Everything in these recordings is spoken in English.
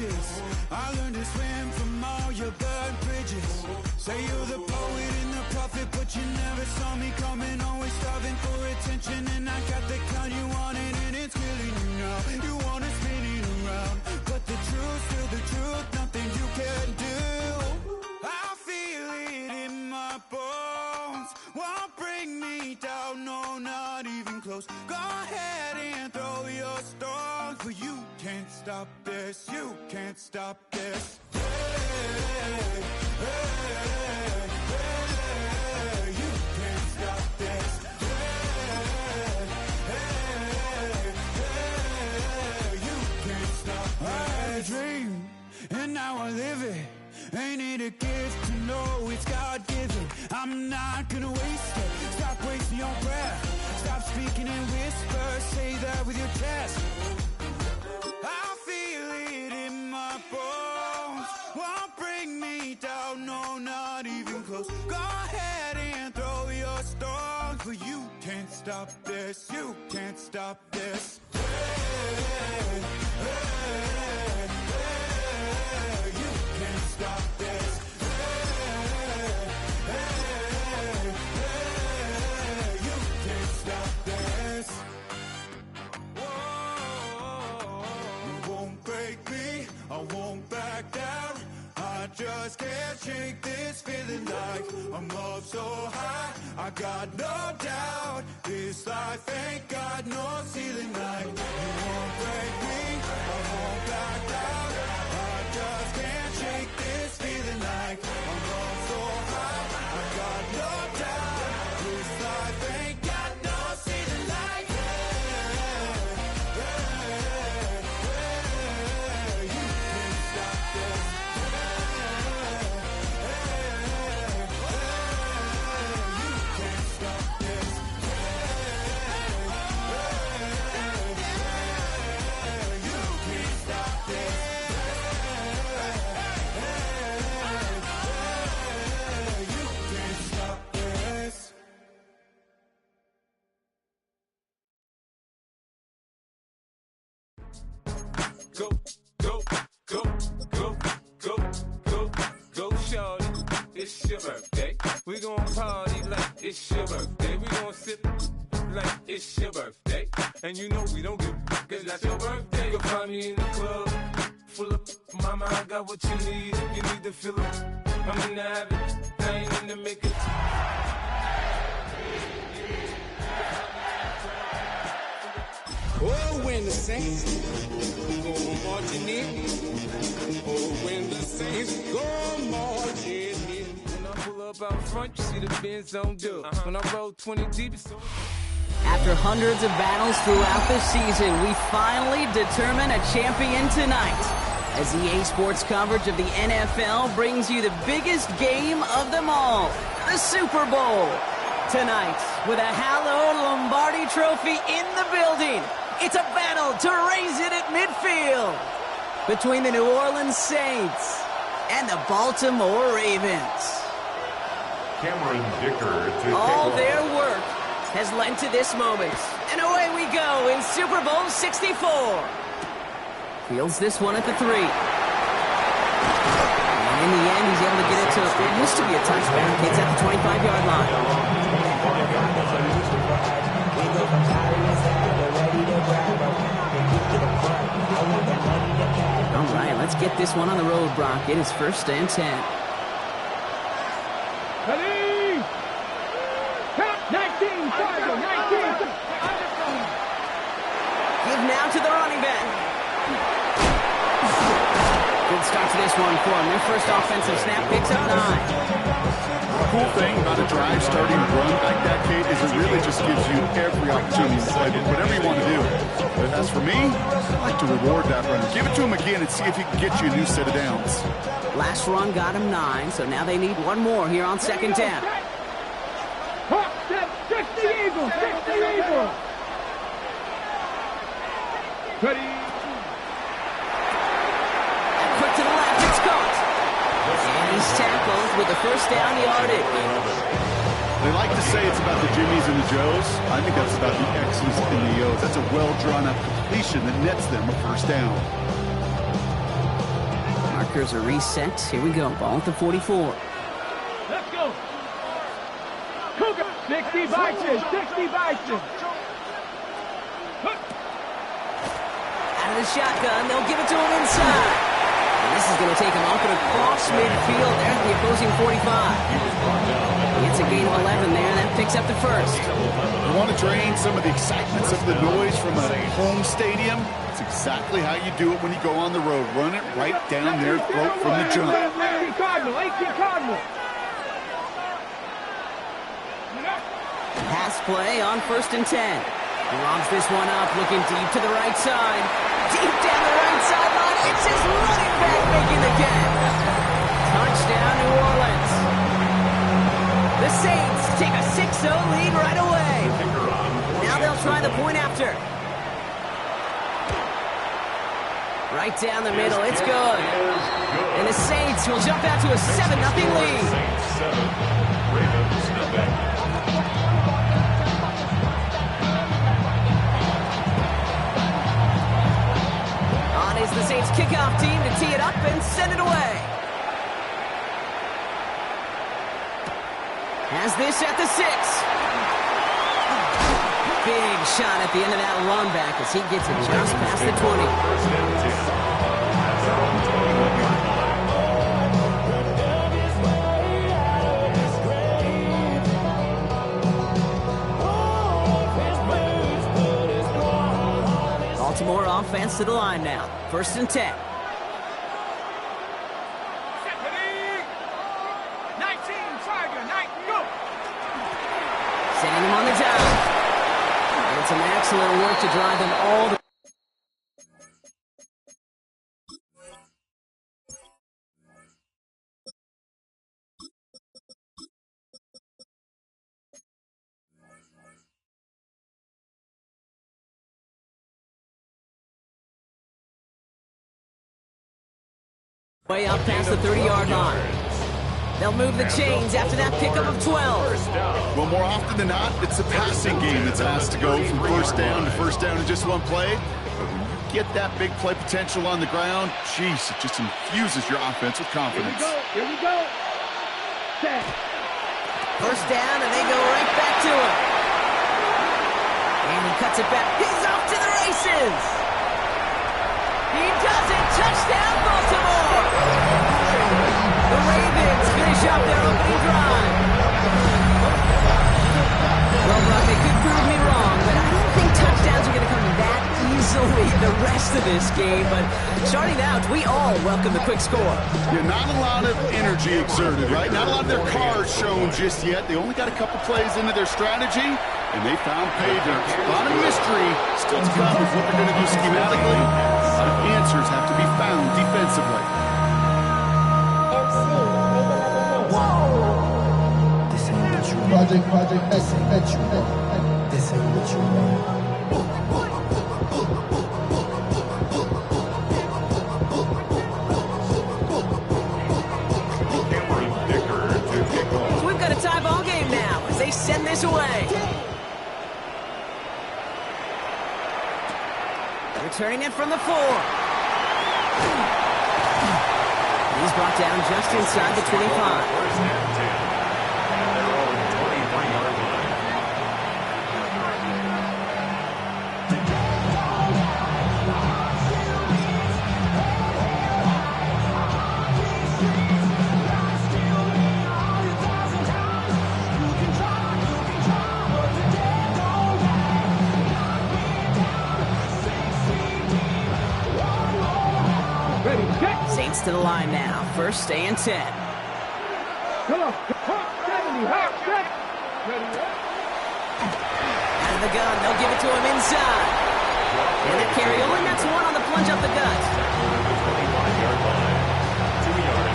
bridges. I learned to swim from all your burnt bridges. Say you're the poet and the prophet, but you never saw me coming. Always starving for attention, and I got the kind you wanted, and it's killing you now. You wanna spin it around, but the truth's still the truth. Nothing you can do. I feel it in my bones. Won't bring me down, no, not even close. Go ahead and throw your stones, but you can't stop this. You can't stop this. Hey, hey, hey, you can't stop this. Hey, hey, hey, you can't stop this. I had a dream, and now I live it. Ain't it a gift to know it's God-given? I'm not gonna waste it. Stop wasting your breath. Stop speaking in whispers. Say that with your chest. I feel it in my bones. Won't bring me down, no, not even close. Go ahead and throw your stones, but you can't stop this. You can't stop this. Hey, hey, hey, you can't stop this. Hey, hey, hey, you can't stop this. Whoa, you won't break me, I won't back down. I just can't shake this feeling like I'm up so high. I got no doubt this life ain't got no ceiling like. You won't break me, I won't back down. I just can't shake this feeling like I'm up so high. I got no doubt this life ain't got no ceiling like. Hey, hey, hey, you can't stop this. Go, go, go, go, go, go, go, shorty. It's your birthday. We gon' party like it's your birthday. We gon' sip like it's your birthday. And you know we don't give cause that's your birthday. You'll find me in the club, full of mama, I got what you need. If you need to fill it, I'm in the habit. I ain't in the make it. Oh, when the Saints go marching in. Oh, when the Saints go marching in. When I pull up out front, you see the Benz on dub. When I roll 20 deep, it's so... After hundreds of battles throughout the season, we finally determine a champion tonight. As EA Sports coverage of the NFL brings you the biggest game of them all, the Super Bowl. Tonight, with a hallowed Lombardi trophy in the building, it's a battle to raise it at midfield between the New Orleans Saints and the Baltimore Ravens. Cameron Dicker to All their work has led to this moment. And away we go in Super Bowl 64. Fields this one at the 3. And in the end, he's able to get it to what used to be a touchback. It's at the 25-yard line. All right, let's get this one on the road, Brock. It is 1st and 10. Ready? Count 19, Fargo, 19. Give now to the running back. Good start to this one for him. Their first offensive snap picks up 9. The cool thing about a drive starting run like that, Kate, is it really just gives you every opportunity to play whatever you want to do. But as for me, I like to reward that run. Give it to him again and see if he can get you a new set of downs. Last run got him 9, so now they need one more here on 2nd down. Fix the Eagles! Fix the Eagles! Ready? Quick to the left, it's caught. And he's tackled with the first down yardage. They like to say it's about the Jimmies and the Joes. I think that's about the X's and the O's. That's a well-drawn-up completion that nets them a first down. markers are reset. Here we go. Ball at the 44. Let's go. Cougar. 60 Vikings. 60 Vikings. Out of the shotgun. They'll give it to him inside. And this is going to take him up and across midfield there at the opposing 45. It's a gain of 11 there. That picks up the first. You want to drain some of the excitements of the noise from a home stadium? It's exactly how you do it when you go on the road. Run it right down their throat from the jump. 18 Cardinal. 18 Cardinal. Pass play on 1st and 10. He lobs this one up, looking deep to the right side. Deep down the right sideline. It's his running back making the catch. Touchdown, New Orleans. The Saints take a 6-0 lead right away. Now they'll try the point after. Right down the middle, it's good. And the Saints will jump out to a 7-0 lead. On is the Saints kickoff team to tee it up and send it away. Has this at the 6. Big shot at the end of that run back as he gets it just past the 20. Baltimore offense to the line now. 1st and 10. Sending him on the down. And some excellent work to drive them all the way up past the 30-yard line. They'll move the chains after that pickup of 12. Well, more often than not, it's a passing game that's asked to go from first down in just one play. But when you get that big play potential on the ground, geez, it just infuses your offense with confidence. Here we go. Set. First down, and they go right back to him. And he cuts it back. He's off to the races. He does it. Touchdown, Baltimore. The Ravens finish up their opening drive. Well, Brock, they could prove me wrong, but I don't think touchdowns are going to come that easily the rest of this game. But starting out, we all welcome the quick score. Yeah, not a lot of energy exerted, right? Not a lot of their cards shown just yet. They only got a couple plays into their strategy, and they found pay dirt. A lot of mystery still to come with what they're going to do schematically. A lot of answers have to be found defensively. Project, this ain't what you want. This ain't what you want. So we've got a tie ball game now as they send this away. Returning it from the 4. He's brought down just inside the 25. Saints to the line now. 1st and 10. Come on. 70. Out of the gun. They'll give it to him inside. And the carry only nets one on the plunge up the gut.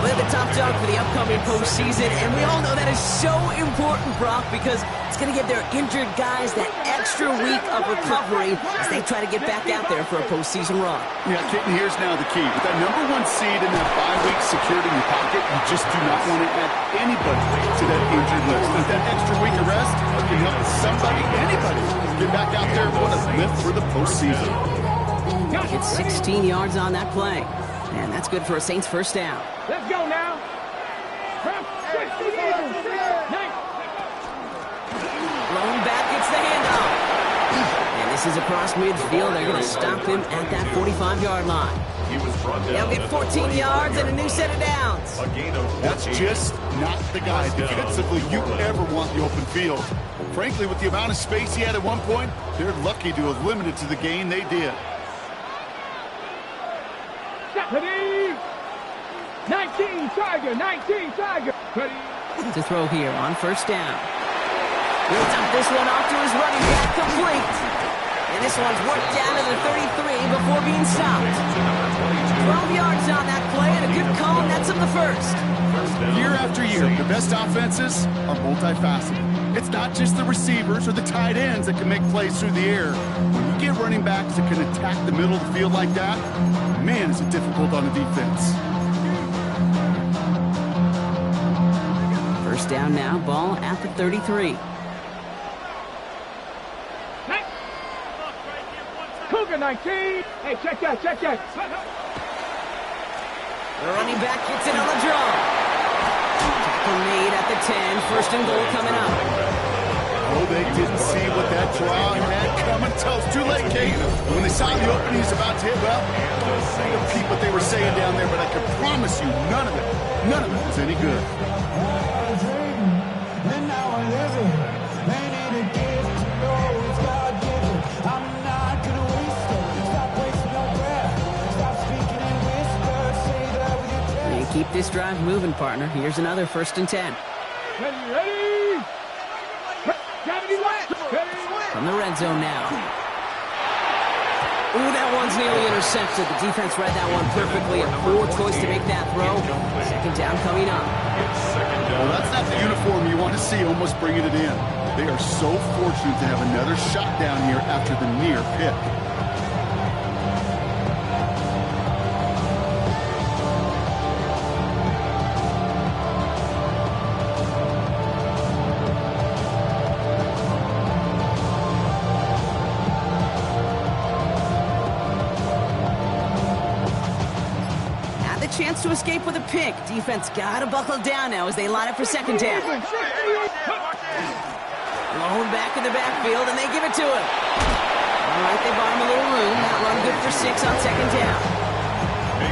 They're the top dog for the upcoming postseason, and we all know that is so important, Brock, because it's going to give their injured guys that extra week of recovery as they try to get back out there for a postseason run. Yeah, Kitten, here's now the key. With that #1 seed and that bye week secured in your pocket, you just do not want to add anybody to that injured list. With that extra week of rest can help somebody, anybody, get back out there and want to live for the postseason. Gets 16 yards on that play. And that's good for a Saints first down. Let's go now. Thrown back, gets the handoff. And this is across midfield. They're going to stop him at that 45-yard line. He was brought down. They'll get 14 yards and a new set of downs. A gain of That's 14. just not the guy defensively you ever want the open field. Frankly, with the amount of space he had at one point, they're lucky to have limited to the gain they did. 19 Tiger, 19 Tiger. To throw here on first down. He'll dump this one off to his running back, complete. And this one's worked down to the 33 before being stopped. 12 yards on that play and a good call, and that's of the first. Year after year, the best offenses are multifaceted. It's not just the receivers or the tight ends that can make plays through the air. When you get running backs that can attack the middle of the field like that, man, is it difficult on the defense. First down now, ball at the 33. Cougar 19. Hey, check that, check that. The running back gets it on the draw. Tackle made at the 10. First and goal coming up. Oh, they didn't see what that draw had coming until it's too late, Kate. When they saw the opening he's about to hit, well, I don't repeat what they were saying down there, but I can promise you none of it was any good. And now I live it. Ain't it a gift to know it's God-given? I'm not gonna waste it. Stop wasting your breath. Stop speaking in whispers. Say that with your chest. And keep this drive moving, partner. Here's another first and 10. Ready? From the red zone now. Ooh, that one's nearly intercepted. The defense read that one perfectly. A poor choice to make that throw. Second down coming up. Well, that's not the uniform you want to see almost bringing it in. They are so fortunate to have another shot down here after the near pick. Chance to escape with a pick. Defense got to buckle down now as they line up for second down. Blown back in the backfield, and they give it to him. All right, they bought him a little room. That run good for 6 on second down.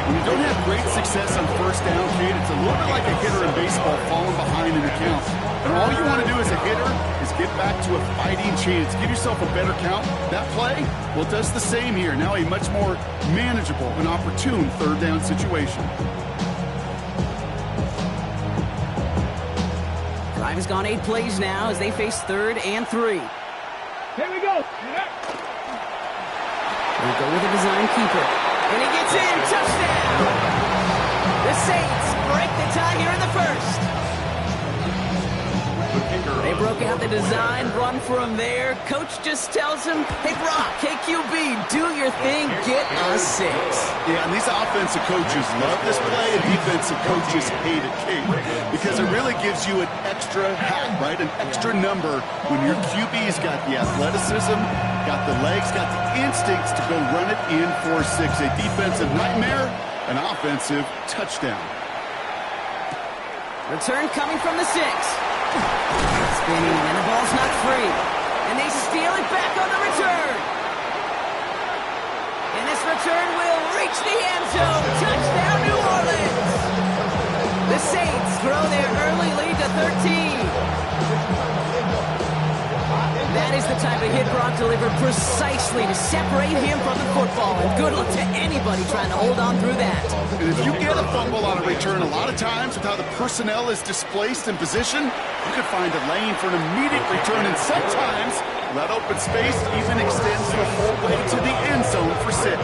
When you don't have great success on first down, Kate, it's a little bit like a hitter in baseball falling behind in a count. And all you want to do as a hitter is get back to a fighting chance. Give yourself a better count. That play, well, it does the same here. Now a much more manageable and opportune third down situation. Drive has gone 8 plays now as they face 3rd and 3. Here we go. They go with a design keeper. And he gets in. Touchdown! The Saints break the tie here in the first. They broke out the design run for him there. Coach just tells him, hey, Brock, KQB, do your thing, get a 6. Yeah, and these offensive coaches love this play, and defensive coaches hate it, Kate, because it really gives you an extra hat, right? An extra number when your QB's got the athleticism, got the legs, got the instincts to go run it in for 6. A defensive nightmare, an offensive touchdown. Return coming from the 6. Spinning, and the ball's not free. And they steal it back on the return. And this return will reach the end zone. Touchdown, New Orleans. The Saints throw their early lead to 13. That is the type of hit Brock delivered precisely to separate him from the football. And good luck to anybody trying to hold on through that. And if you get a fumble on a return, a lot of times with how the personnel is displaced in position, you could find a lane for an immediate return. And sometimes that open space even extends the whole way to the end zone for 6.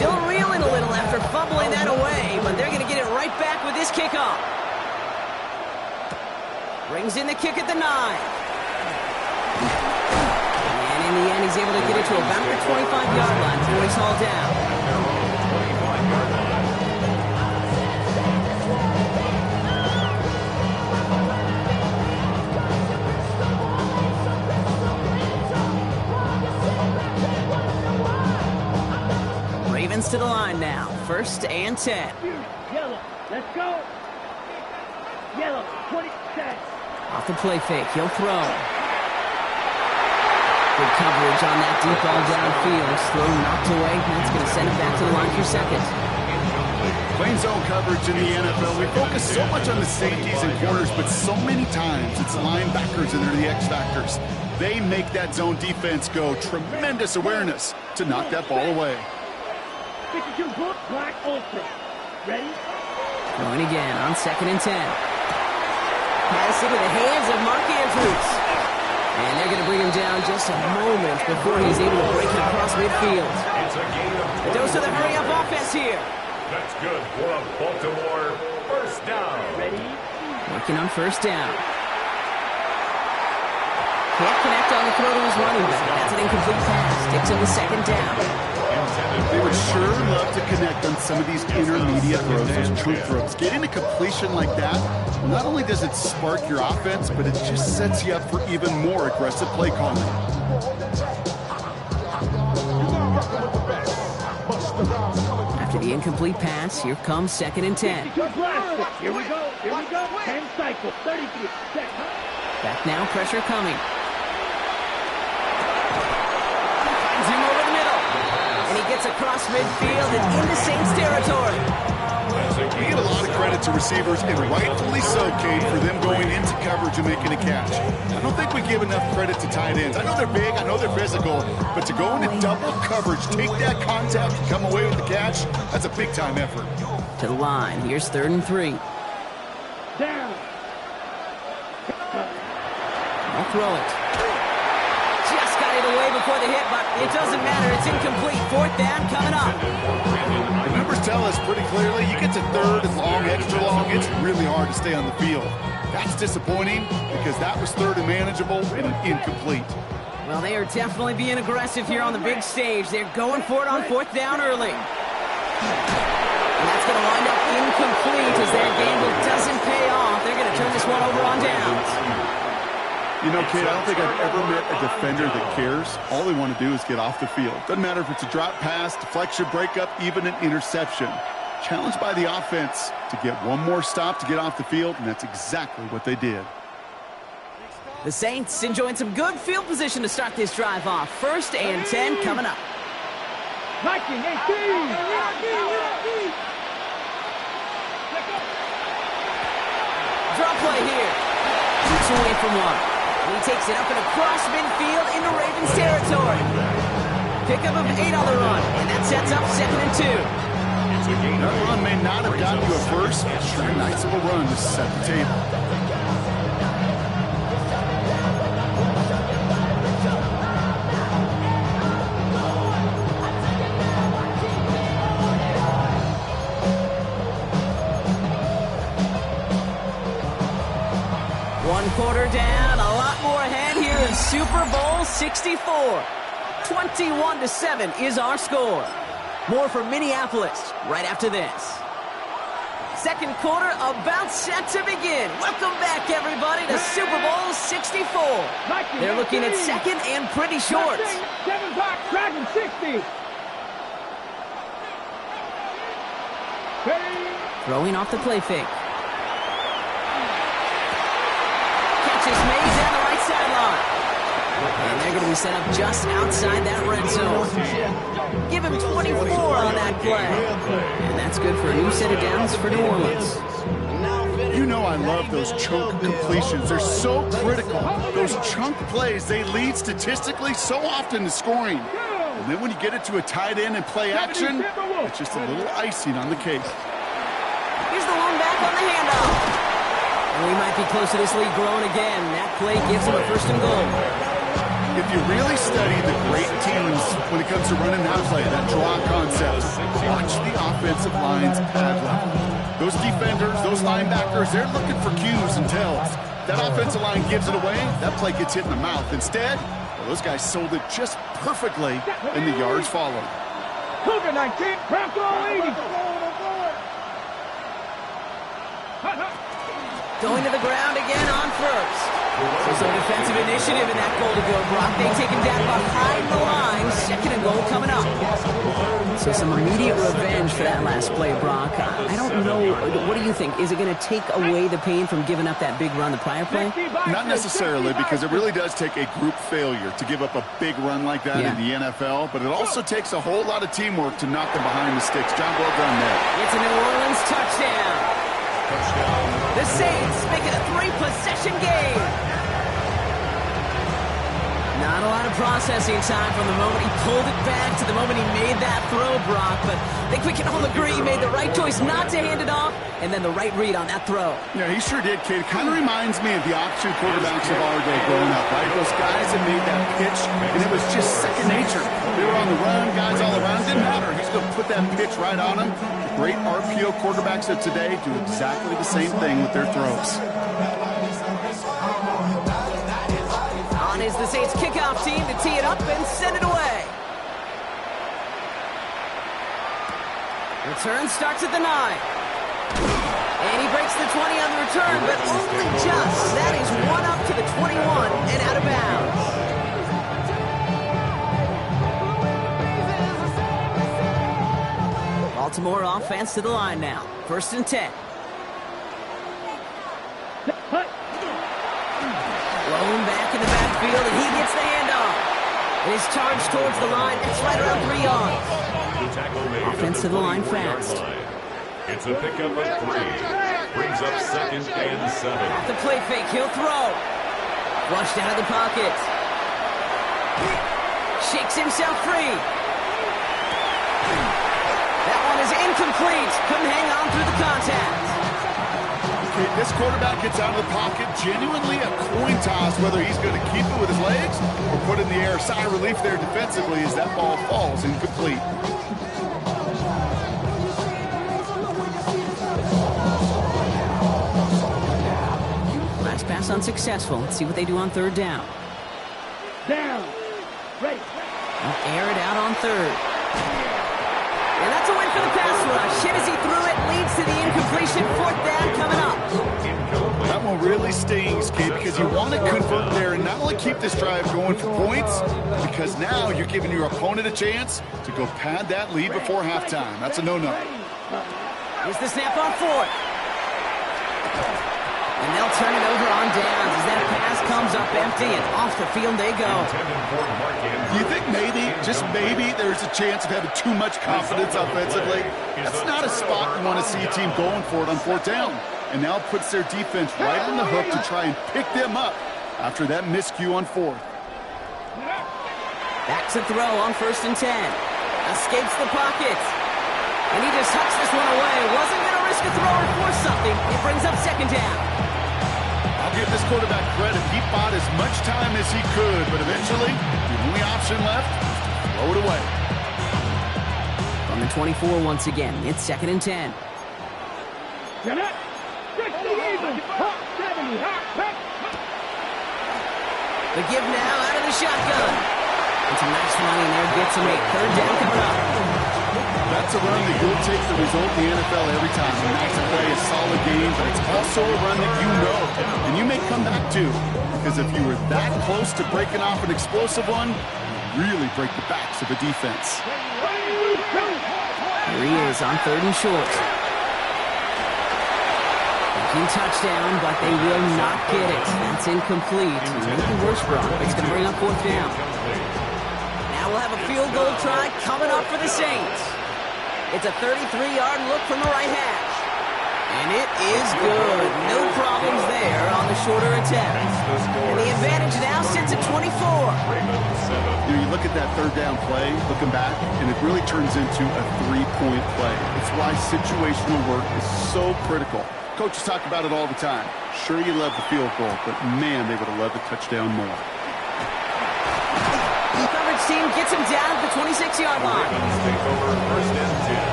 Still reeling a little after fumbling that away, but they're going to get it right back with this kickoff. Brings in the kick at the 9. And in the end, he's able to get it to about the 25-yard line before he's hauled down. to the line now. 1st and 10. Yellow, let's go. Yellow, 20 set. Off the play fake, he'll throw. Good coverage on that deep ball downfield. Throw knocked away. That's going to send it back to the line for 2nd. Playing zone coverage in the NFL, we focus so much on the safeties and corners, but so many times it's linebackers and they're the X factors. They make that zone defense go. Tremendous awareness to knock that ball away. 52 book, black ultra. Ready? Going again on 2nd and 10. Pass into the hands of Mark Andrews. And they're going to bring him down just a moment before he's able to break it across midfield. A dose of the hurry-up offense here. That's good for a Baltimore 1st down. Ready? Working on 1st down. Can't connect on the throw to his running back. That's an incomplete pass. Takes him to 2nd down. They would sure love to connect on some of these intermediate throws, those true throws. Getting a completion like that, not only does it spark your offense, but it just sets you up for even more aggressive play calling. After the incomplete pass, here comes 2nd and 10. Here we go. 10 cycle, 33 seconds. Back now, pressure coming. Finds him over the middle. And he gets across midfield and into Saints territory. We get a lot of credit to receivers, and rightfully so, Kate, for them going into coverage and making a catch. I don't think we give enough credit to tight ends. I know they're big, I know they're physical, but to go into double coverage, take that contact, and come away with the catch, that's a big-time effort. To the line, here's 3rd and 3. Down. I'll throw it. Just got it away before the hit, but it doesn't matter. It's incomplete. 4th down coming up. The numbers tell us pretty clearly, you get to 3rd and long, extra long, it's really hard to stay on the field. That's disappointing because that was 3rd and manageable and incomplete. Well, they are definitely being aggressive here on the big stage. They're going for it on 4th down early. And that's going to wind up incomplete as their gamble doesn't pay off. They're going to turn this one over on downs. You know, Kate, I don't think I've ever met a defender that cares. All they want to do is get off the field. Doesn't matter if it's a drop pass, deflection, breakup, even an interception. Challenged by the offense to get one more stop to get off the field, and that's exactly what they did. The Saints enjoying some good field position to start this drive off. 1st and 10 coming up. 1918. Draw play here. 2 away from 1. And he takes it up and across midfield into Ravens territory. Pickup of 8 on the run, and that sets up 2nd and 2. That run may not have gotten you a first, but sure a nice little run to set the table. One quarter down, a lot more ahead here in Super Bowl 64. 21-7 is our score. More from Minneapolis right after this. 2nd quarter about set to begin. Welcome back, everybody, to Super Bowl 64. They're looking at 2nd and pretty short. 7 box, Dragon 60. Throwing off the play fake. Catch is made down the right sideline. And they're going to be set up just outside that red zone. Give him 24 on that play. And that's good for a new set of downs for New Orleans. You know I love those chunk completions. They're so critical. Those chunk plays, they lead statistically so often to scoring. And then when you get it to a tight end and play action, it's just a little icing on the cake. Here's the one back on the handoff. And we might be close to this lead growing again. That play gives him a 1st and goal. If you really study the great teams when it comes to running that play, that draw concept, watch the offensive line's pad level. Those defenders, those linebackers, they're looking for cues and tells. That offensive line gives it away, that play gets hit in the mouth. Instead, well, those guys sold it just perfectly, and the yards followed. Cougar 19, Bronco 80. Going to the ground again on 1st. So some defensive initiative in that goal to go. Brock, they take him down behind the line. 2nd and goal coming up. So So some immediate revenge for that last play, Brock. I don't know. What do you think? Is it going to take away the pain from giving up that big run the prior play? Not necessarily, because it really does take a group failure to give up a big run like that in the NFL, but it also takes a whole lot of teamwork to knock them behind the sticks. John, well done there. It's a New Orleans touchdown. The Saints make it a 3-possession game. Not a lot of processing time from the moment he pulled it back to the moment he made that throw, Brock. But I think we can all agree he made the right choice not to hand it off, and then the right read on that throw. Yeah, he sure did, kid. Kind of reminds me of the option quarterbacks of our day growing up, right? Those guys that made that pitch, and it was just second nature. They were on the run, guys all around. Didn't matter. He's going to put that pitch right on him. The great RPO quarterbacks of today do exactly the same thing with their throws. On is the Saints kickoff team to tee it up and send it away. Return starts at the 9. And he breaks the 20 on the return, but only just. That is one up to the 21 and out of bounds. Baltimore offense to the line now. 1st and 10. Thrown back in the backfield, and he gets the handoff. It is charged towards the line. It's right around 3 yards. Offense to the line fast. It's a pickup of 3. Brings up 2nd and 7. Off the play fake, he'll throw. Flushed out of the pocket. Shakes himself free. That one is incomplete. Couldn't hang on through the contact. This quarterback gets out of the pocket, genuinely a coin toss whether he's going to keep it with his legs or put it in the air. Sigh of relief there defensively as that ball falls incomplete. Last pass unsuccessful. Let's see what they do on 3rd down. Down. Ready. They'll air it out on 3rd. And that's a win for the pass rush. Hit as he threw it, leads to the incompletion. 4th down coming up. That one really stings, Kate, because you want to convert there and not only keep this drive going for points, because now you're giving your opponent a chance to go pad that lead before halftime. That's a no-no. Here's the snap on 4th. And they'll turn it over on downs as that pass comes up empty and off the field they go. Do you think maybe, just maybe, there's a chance of having too much confidence offensively? That's not a spot you want to see a team going for it on 4th down. And now puts their defense right on the hook to try and pick them up after that miscue on 4th. Back to throw on 1st and 10. Escapes the pocket. And he just hucks this one away. Wasn't going to risk a throw or force something. It brings up 2nd down. I'll give this quarterback credit. He bought as much time as he could, but eventually, the only option left was to throw it away. On the 24 once again, it's 2nd and 10. The give now out of the shotgun. And some nice running there gets him 3rd down coming up. That's a run that you'll take the result in the NFL every time. A nice play, a solid game, but it's also a run that you know, and you may come back to, because if you were that close to breaking off an explosive one, you really break the backs of a defense. Here he is on 3rd and short. Thinking touchdown, but they will not get it. That's incomplete. Making worse, Brock. It's going to bring up 4th down. Now we'll have a field goal try coming up for the Saints. It's a 33-yard look from the right hash. And it is good. No problems there on the shorter attempt. And the advantage now sits at 24. You look at that 3rd down play, looking back, and it really turns into a 3-point play. It's why situational work is so critical. Coaches talk about it all the time. Sure, you love the field goal, but man, they would have loved the touchdown more. The coverage team gets him down at the 26-yard line. Ravens take over 1st and 10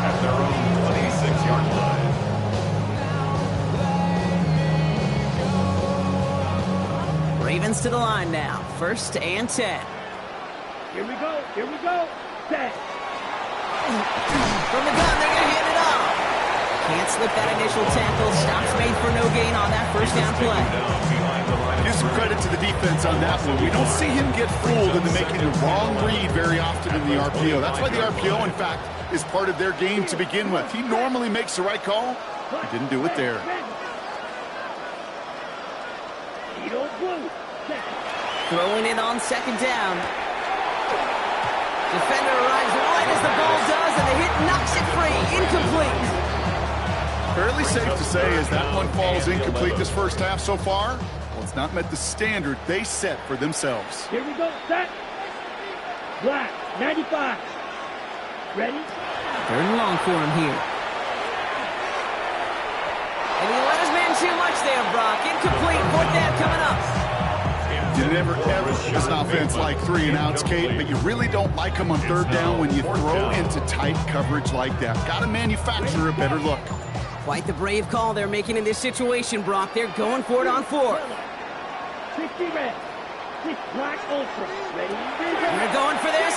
at their own 26-yard line. Ravens to the line now. 1st and 10. Here we go. Set. From the gun, they're going to hand it off. Can't slip that initial tackle. Stops made for no gain on that first down play. Give some credit to the defense on that one. We don't see him get fooled into making the wrong read very often in the RPO. That's why the RPO, in fact, is part of their game to begin with. He normally makes the right call. He didn't do it there. Throwing it on second down. Defender arrives right as the ball does, and the hit knocks it free. Incomplete. Fairly safe to say as that one falls incomplete this first half so far. Well, it's not met the standard they set for themselves. Here we go, set. Black, 95. Ready? Third and long for him here. And he let his man too much there, Brock. Incomplete. Fourth down coming up. You never, ever this offense like 3 and outs, Kate, but you really don't like them on third down when you throw into tight coverage like that. Got to manufacture a better look. Quite the brave call they're making in this situation, Brock. They're going for it on fourth. 60 red. 6 black ultra. Ready? And they're going for this.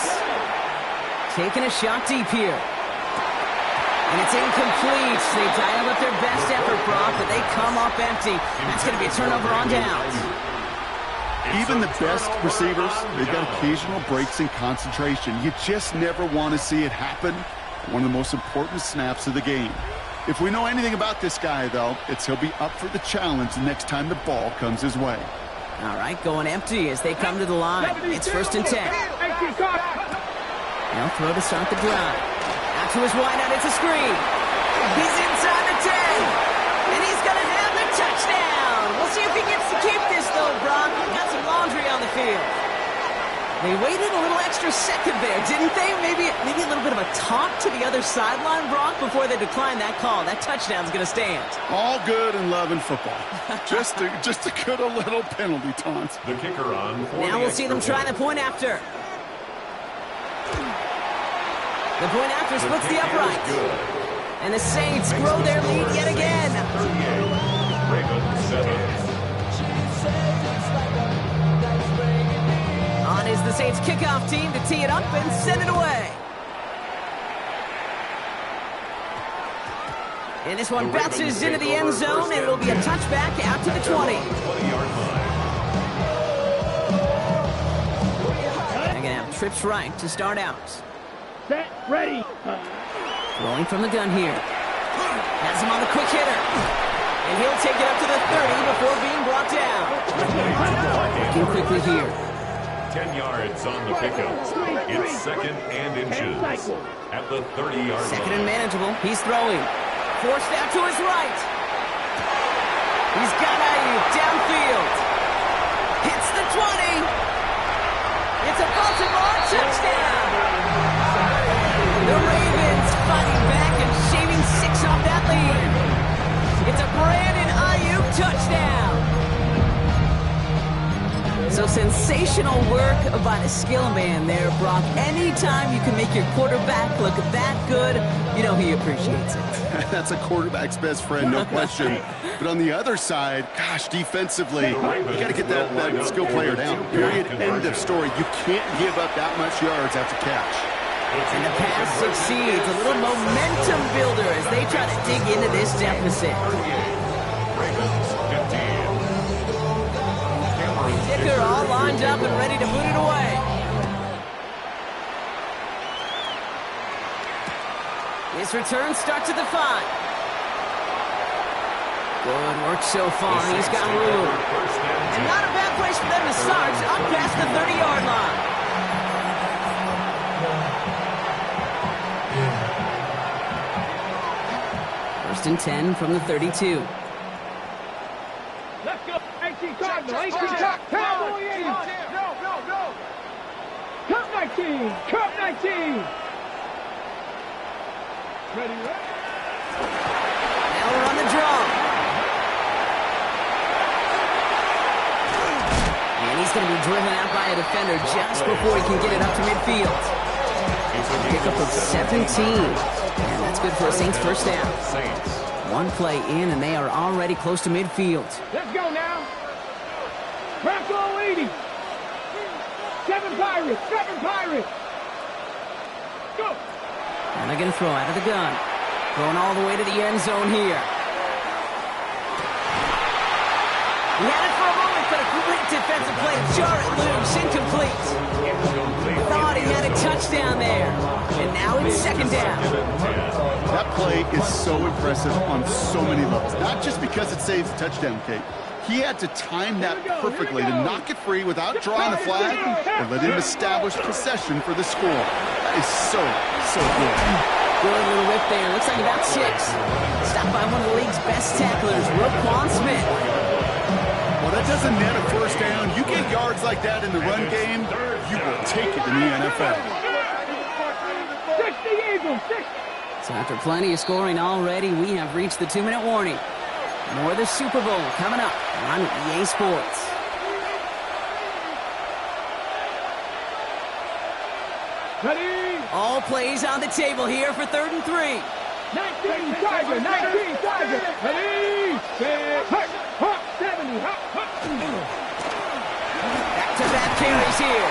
Taking a shot deep here. And it's incomplete. They dialed up their best effort, Brock, but they come up empty. That's going to be a turnover on downs. Even the best receivers, they've got occasional breaks in concentration. You just never want to see it happen. One of the most important snaps of the game. If we know anything about this guy, though, it's he'll be up for the challenge the next time the ball comes his way. All right, going empty as they come to the line. It's 1st and 10. They'll throw to start the drive. Out to his wideout, it's a screen. He's inside the 10. And he's going to have the touchdown. We'll see if he gets to keep this, though, Brock. Got some laundry on the field. They waited a little extra second there, didn't they? Maybe a little bit of a taunt to the other sideline, Brock, before they declined that call. That touchdown's going to stand. All good and love in football. just a good little penalty taunt. The kicker on. Now we'll see them try the point after. The point after splits the upright. And the Saints grow their lead yet again. 38. Ravens 7. On is the Saints kickoff team to tee it up and send it away. And this one bounces into the end zone, and it'll be a touchback out to the 20. They're going to have trips right to start out. Set, ready. Rolling from the gun here. Has him on the quick hitter. And he'll take it up to the 30 before being brought down. Working quickly here. 10 yards on the pickup. It's 2nd and inches. At the 30-yard line. 2nd and manageable. He's throwing. Forced out to his right. He's got Ayuk downfield. Hits the 20. It's a Baltimore touchdown. The Ravens fighting back and shaving 6 off that lead. It's a Brandon Ayuk touchdown. So sensational work by the skill man there, Brock. Anytime you can make your quarterback look that good, you know he appreciates it. That's a quarterback's best friend, no question. But on the other side, gosh, defensively, you got to get that skill player down. Period. End of story. You can't give up that much yards after catch. And the pass succeeds. A little momentum builder as they try to dig into this deficit. Kicker all lined up and ready to put it away. This return starts at the 5. Good work so far. He's got room. And not a bad place for them to start. Up past the 30-yard line. First and 10 from the 32. Let's go. 18 Cardinal. 18 Cowboy 80. No. Cup 19. Cup 19. Ready? Now we're on the draw. And he's going to be driven out by a defender just before he can get it up to midfield. Pickup of 17. And that's good for a Saints first down. One play in, and they are already close to midfield. Let's go now. Bronco 80. 7 Pirates. 7 Pirates. Go. And they're going to throw out of the gun. Going all the way to the end zone here. He had it for a moment, but a great defensive play to jar it loose. Incomplete. Thought he had a touchdown there. And now it's second down. That play is so impressive on so many levels. Not just because it saves a touchdown, Kate. He had to time that perfectly to knock it free without drawing a flag or let him establish possession for the score. That is so good. Good little whip there. Looks like about 6. Stopped by one of the league's best tacklers, Roquan Smith. Well, that doesn't net a first down. You get yards like that in the run game, you will take it in the NFL. 60 Eagles, 60. So after plenty of scoring already, we have reached the 2-minute warning. More of the Super Bowl coming up on EA Sports. Ready? All plays on the table here for 3rd and 3. 19 Tiger, 19 Tiger. Ready? Set, hut, hut, 70, hut, hut. Back-to-back carries here.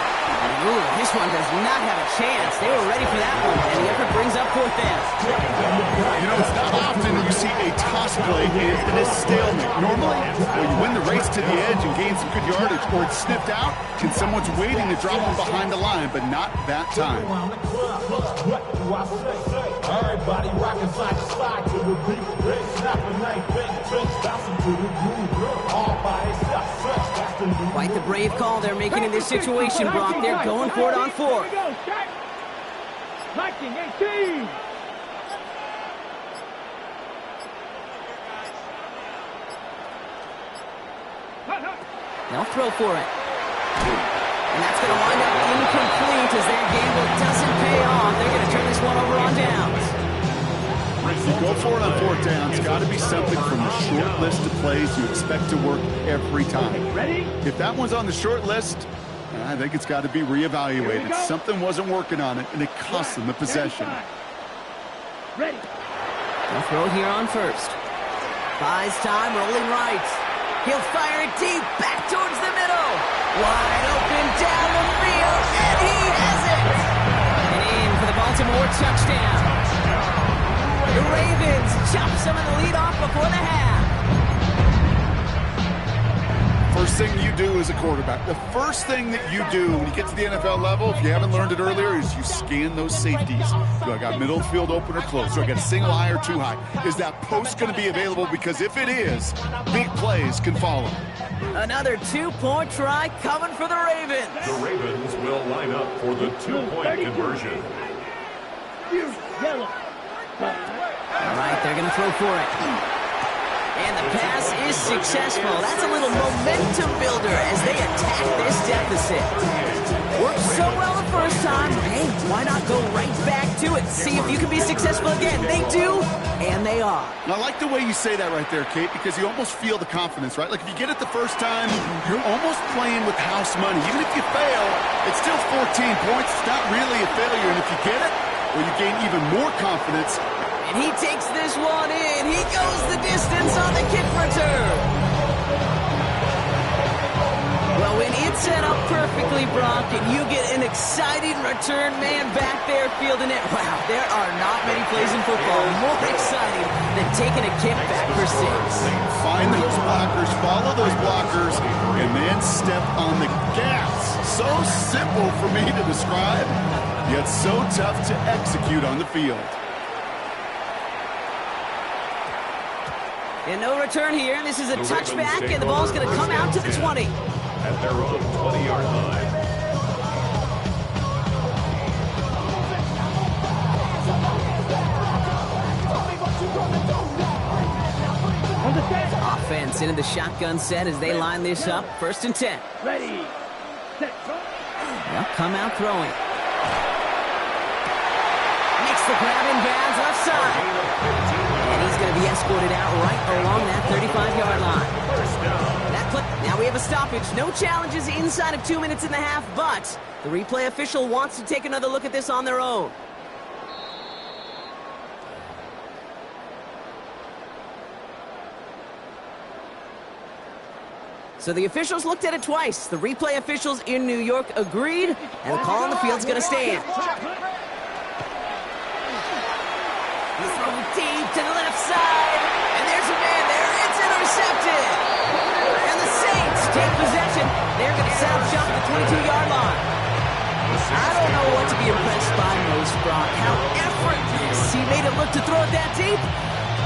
Ooh, this one does not have a chance. They were ready for that one, and the effort brings up 4th down. You know, it's not often that you see a toss play in a stalemate. Normally, well, you win the race to the edge and gain some good yardage, or it's snipped out, and someone's waiting to drop them behind the line, but not that time. Everybody rockin' side to side to the beat. Red snapping, night bang, trench bouncing to the groove. All by itself, stretch, that's the new. Quite the brave call they're making in this situation, Brock. They're going for it on 4. Here we go, start. 19, 18. They'll throw for it. And that's going to wind up incomplete as their gamble doesn't pay off. They're going to turn this one over on downs. You go for it on 4th down. It's got to be something from the short list of plays you expect to work every time. Ready? If that one's on the short list, I think it's got to be reevaluated. Something wasn't working on it, and it cost them the possession. Ready? They'll throw here on 1st. Buys time, rolling right. He'll fire it deep, back towards the middle. Wide open down the field, and he has it! And in for the Baltimore touchdown. The Ravens chop some of the lead off before the half. First thing you do as a quarterback, the first thing that you do when you get to the NFL level, if you haven't learned it earlier, is you scan those safeties. Do I got middle field open or close? Do I got a single high or 2 high? Is that post going to be available? Because if it is, big plays can follow. Another 2-point try coming for the Ravens. The Ravens will line up for the 2-point conversion. Yellow. All right, they're going to throw for it. And the pass is successful. That's a little momentum builder as they attack this deficit. Worked so well the first time. Hey, why not go right back to it? See if you can be successful again. They do, and they are. And I like the way you say that right there, Kate, because you almost feel the confidence, right? Like if you get it the first time, you're almost playing with house money. Even if you fail, it's still 14 points. It's not really a failure. And if you get it, well, you gain even more confidence. And he takes this one in. He goes the distance on the kick return. Well, when it's set up perfectly, Brock, and you get an exciting return man back there fielding it, wow, there are not many plays in football more exciting than taking a kick back for 6. Find those blockers, follow those blockers, and then step on the gas. So simple for me to describe, yet so tough to execute on the field. And no return here. This is a touchback, and the ball's going to come out to the 20. At their own 20-yard line. Offense into the shotgun set as they line this up. 1st and 10. Ready. Set. They'll come out throwing. Makes the grab in bounds left side. And he's going to be escorted out right along that 35-yard line. Now we have a stoppage. No challenges inside of 2 minutes and a half, but the replay official wants to take another look at this on their own. So the officials looked at it twice. The replay officials in New York agreed, and the call on the field's going to stand. Deep side, and there's a man there. It's intercepted. And the Saints take possession. They're going to set up shop at the 22-yard line. I don't know what to be impressed by most, Brock. How effortless he made it look to throw it that deep,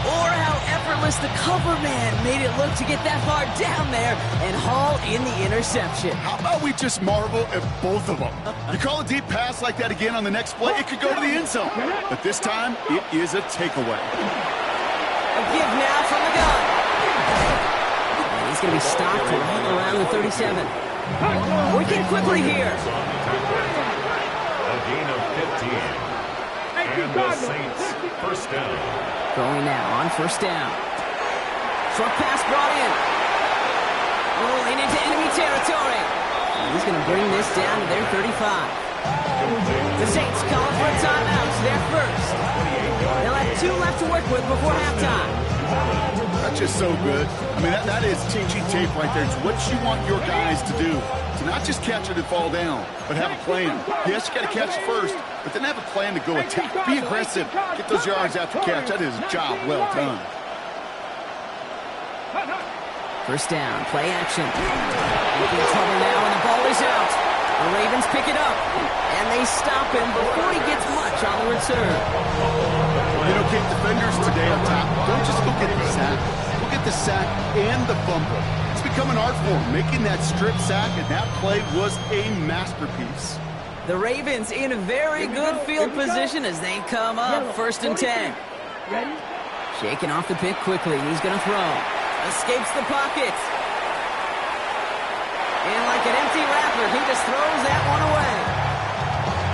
or how effortless the cover man made it look to get that far down there and haul in the interception. How about we just marvel at both of them? You call a deep pass like that again on the next play, it could go to the end zone. But this time, it is a takeaway. A give now from the gun. And he's going to be stopped right around the 37. Working quickly here. A gain of 15. And the Saints first down. Going now on first down. Short pass brought in. Rolling into enemy territory. And he's going to bring this down to their 35. The Saints calling for a timeout. So they're first. They'll have 2 left to work with before halftime. That's just so good. I mean, that is teaching tape right there. It's what you want your guys to do. To not just catch it and fall down, but have a plan. Yes, you got to catch it first, but then have a plan to go attack. Be aggressive. Get those yards after catch. That is a job well done. First down, play action. Making trouble now, and the ball is out. The Ravens pick it up, and they stop him before he gets much on the return. You know, Kate, defenders today on top, don't just go get the sack. Go get the sack and the fumble. It's become an art form, making that strip sack, and that play was a masterpiece. The Ravens in a very good field position as they come up, first and 10. Shaking off the pick quickly, he's going to throw. Escapes the pocket. And like an empty wrapper, he just throws that one away.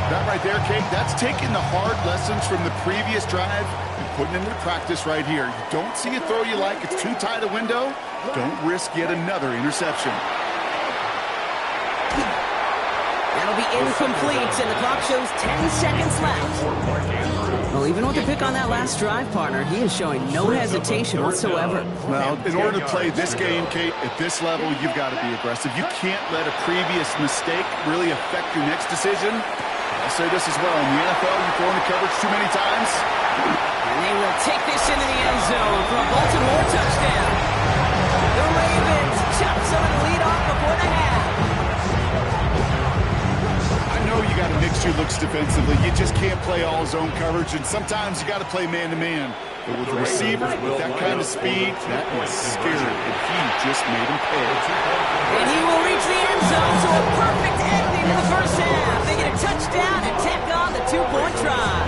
That right there, Kate, that's taking the hard lessons from the previous drive and putting them into practice right here. You don't see a throw you like, it's too tight a window, don't risk yet another interception. That'll be incomplete, and the clock shows 10 seconds left. Well, even with the pick on that last drive, partner, he is showing no hesitation whatsoever. Well, in order to play this game, Kate, at this level, you've got to be aggressive. You can't let a previous mistake really affect your next decision. I'll say this as well. In the NFL, you throw in the coverage too many times. And they will take this into the end zone for a Baltimore touchdown. The Ravens chop some of the lead off before the half. I know you got to mix your looks defensively. You just can't play all zone coverage, and sometimes you got to play man-to-man. But with the receiver, with that kind of speed, that is scary, and he just made him pay. And he will reach the end zone, so a perfect ending to the first half. They get a touchdown and tack on the 2-point try.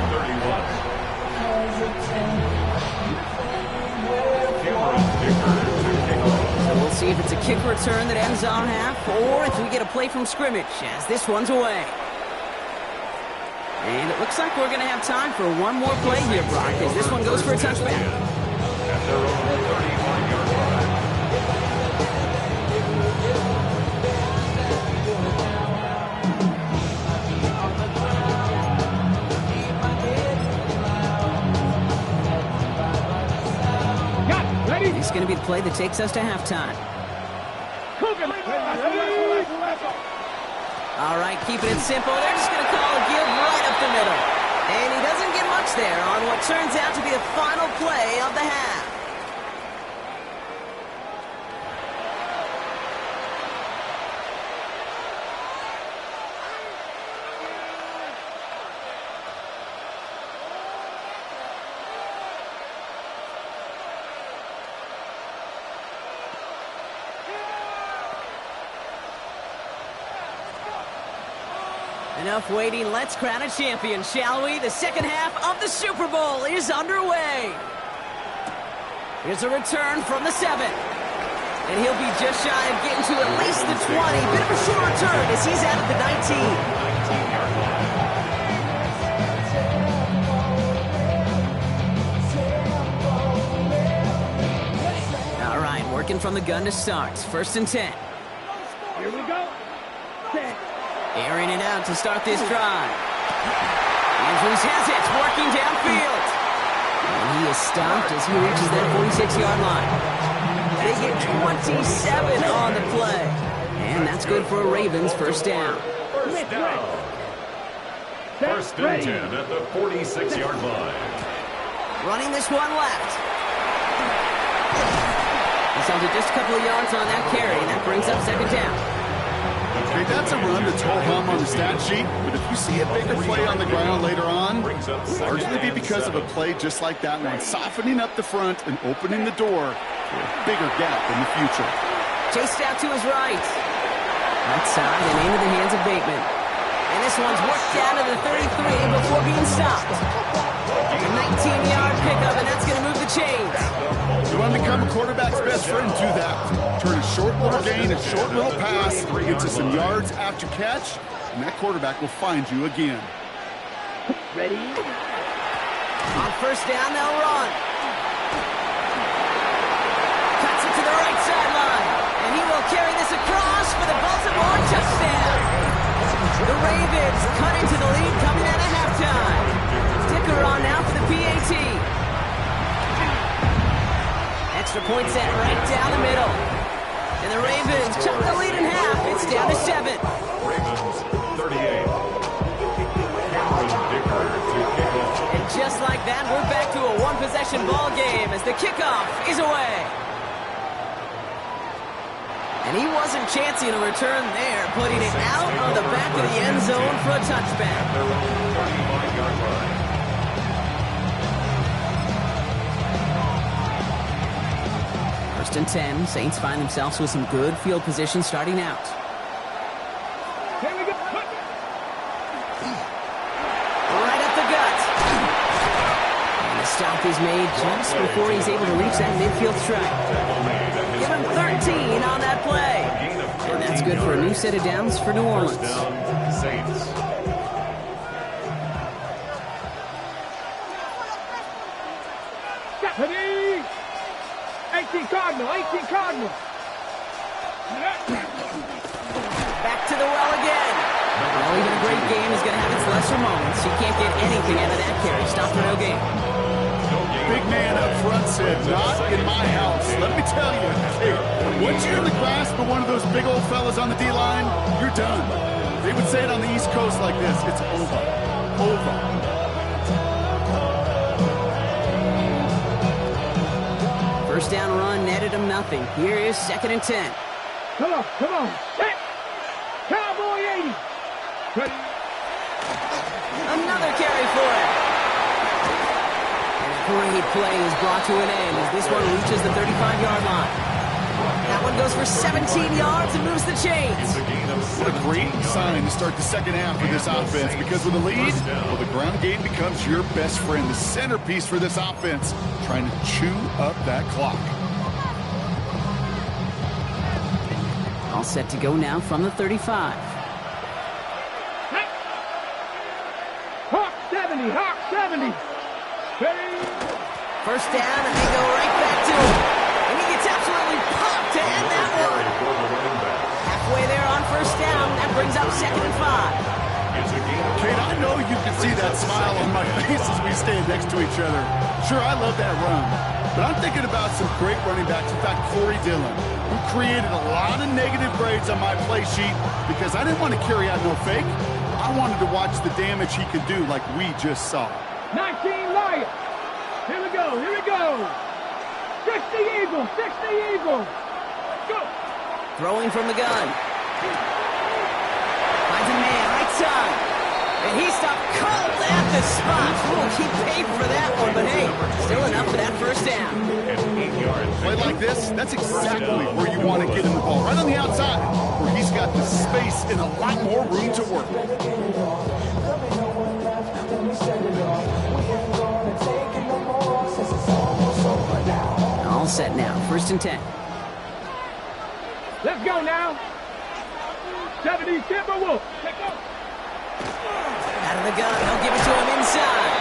So we'll see if it's a kick return that ends on half, or if we get a play from scrimmage, as this one's away. And it looks like we're going to have time for one more play here, Brock, as this one goes for a touchback. At their own 31-yard line. It's going to be the play that takes us to halftime. All right, keeping it simple. They're just going to call a give right up the middle. And he doesn't get much there on what turns out to be the final play of the half. Enough waiting, let's crown a champion, shall we? The second half of the Super Bowl is underway. Here's a return from the 7. And he'll be just shy of getting to at least the 20. Bit of a short return as he's out of the 19. All right, working from the gun to start. First and 10. Here we go. 10. Airing it out to start this drive. Andrews has it, working downfield. And he is stopped as he reaches that 46-yard line. They get 27 on the play. And that's good for a Ravens first down. First down. First and 10 at the 46-yard line. Running this one left. He's held it just a couple of yards on that carry, and that brings up second down. Okay, that's a run that's whole hum on the stat sheet, but if you see a bigger play on the ground later on, largely be because of a play just like that one, softening up the front and opening the door for a bigger gap in the future. Chased out to his right. Right side and into the hands of Bateman. And this one's worked down to the 33 before being stopped. A 19-yard pickup, and that's going to move the chains. You want to become a quarterback's best friend, do that. Turn a short little gain, a short little pass, get to some yards after catch, and that quarterback will find you again. Ready? On first down, they'll run. Cuts it to the right sideline, and he will carry this across for the Baltimore touchdown. The Ravens cut into the lead coming out of halftime. Dicker on now for the PAT. Extra point set right down the middle. And the Ravens chop the lead in half. It's down to 7. Ravens 38. Cameron Dicker to kick off. And just like that, we're back to a one-possession ball game as the kickoff is away. And he wasn't chancing a return there, putting it out on the back of the end zone for a touchback. Their own 35-yard line. First and 10, Saints find themselves with some good field position starting out. Here we go. Right up the gut. And the stop is made just before he's able to reach that midfield strike. Give him 13 on that play. And that's good for a new set of downs for New Orleans. Saints. Ready? 18 Cardinal, 18 Cardinal. Back to the well again. Well, even a great game is going to have its lesser moments. He can't get anything out of that carry. Stop for no gain. Big man up front said, not in my house. Let me tell you, hey, once you're in the grasp of one of those big old fellas on the D-line, you're done. They would say it on the East Coast like this, it's over. Over. First down run netted him nothing. Here is second and 10. Come on, come on. Set. Cowboy 80. Ready? Another carry for him. And a great play is brought to an end as this one reaches the 35-yard line. That one goes for 17 yards and moves the chains. What a great sign to start the second half for this offense, because with a lead, well, the ground game becomes your best friend, the centerpiece for this offense, trying to chew up that clock. All set to go now from the 35. Hawk 70, Hawk 70. Ready? First down, and they go right back to him. And he gets absolutely popped to end that one. Halfway there on first down, that brings up second and 5. Kate, I know you can see that smile on my face as we stand next to each other. Sure, I love that run. But I'm thinking about some great running backs. In fact, Corey Dillon, who created a lot of negative grades on my play sheet because I didn't want to carry out no fake. I wanted to watch the damage he could do like we just saw. 19 Lions. Here we go, here we go. 60 Eagles, 60 Eagles. Go. Throwing from the gun. Finds a man, right side. And he stopped cold at the spot. Ooh, he paid for that one, but hey, still enough for that first down. Play like this, that's exactly where you want to get him the ball. Right on the outside, where he's got the space and a lot more room to work. All set now, first and 10. Let's go now. 70 Timberwolves. Take off. Out of the gun, they'll give it to him inside.